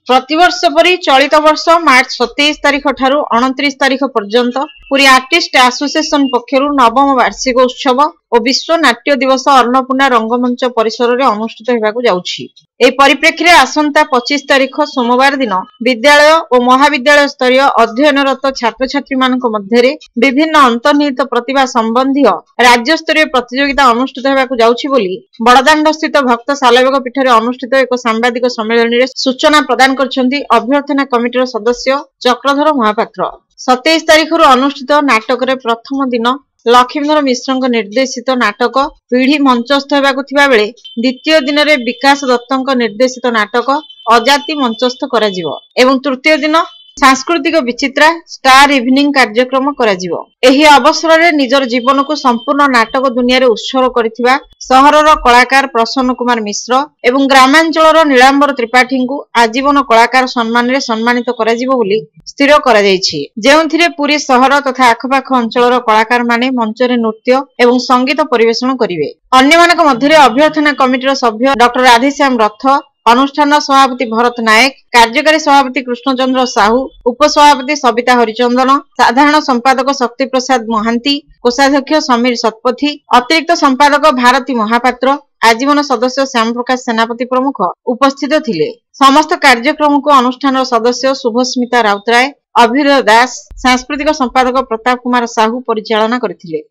प्रतिवर्ष परी चलित वर्ष मार्च 27 तारिख ठारू 29 तारिख पर्यंत पुरी आर्टिस्ट एसोसिएशन पक्षरु नवम वार्षिक उत्सव और विश्व नाट्य दिवस अन्नपूर्णा रंगमंच परिसर में अनुष्ठित होगाकू जाउछि। एही परिप्रेक्षी आसंता 25 तारिख सोमवार दिन विद्यालय और महाविद्यालय स्तरीय अध्ययनरत छात्र छात्री मानक मध्यरे विभिन्न अंतर्निहित प्रतिभा संबंधी राज्य स्तरीय प्रतियोगिता अनुष्ठित होगाकू जाउछि बोली बड़दाण्ड स्थित भक्त सालवेग पीठरे अनुष्ठित एक सांबादिक सम्मेलन में सूचना प्रदान करछन्ती अभ्यर्थना कमिटीर सदस्य चक्रधर महापात्र। 27 तारिख अनुष्ठित नाटक प्रथम दिन लक्ष्मीधर मिश्र निर्देशित नाटक पीढ़ी मंचस्थ होगाकू थिबा बेले द्वितीय दिन में विकास दत्त निर्देशित नाटक अजाति मंचस्थ करा जिवो एवं तृतीय दिन सांस्कृतिक विचित्रा स्टार इवनिंग कार्यक्रम करा जिवो। एही अवसर में निजर जीवन को संपूर्ण नाटक दुनिया रे उत्सर्ग करथिबा सहरर कलाकार प्रसन्न कुमार मिश्र एवं ग्रामांचलर नीलांबर त्रिपाठी को आजीवन कलाकार सम्मान रे सम्मानित करा जिवो बोली स्थिर करा जायछि, जेउथिरे पुरी सहर तथा आखपाख अंचलर कलाकार माने मंच रे नृत्य एवं संगीत परिवेषण करिवे। अन्य मानक मध्यरे अभ्यर्थना कमिटीर सभ्य डॉक्टर राधेश्याम रथ, अनुष्ठान सभापति भरत नायक, कार्यकारी सभापति कृष्णचंद्र साहू, उपसभापति सविता हरिचंदन, साधारण संपादक शक्ति प्रसाद महांती, कोषाध्यक्ष समीर शतपथी, अतिरिक्त संपादक भारती महापात्र, आजीवन सदस्य श्याम प्रकाश सेनापति प्रमुख उपस्थित थिले। समस्त कार्यक्रम को अनुष्ठान सदस्य शुभस्मिता राउतराय, अभिनव दास, सांस्कृतिक संपादक प्रताप कुमार साहू परिचालना करथिले।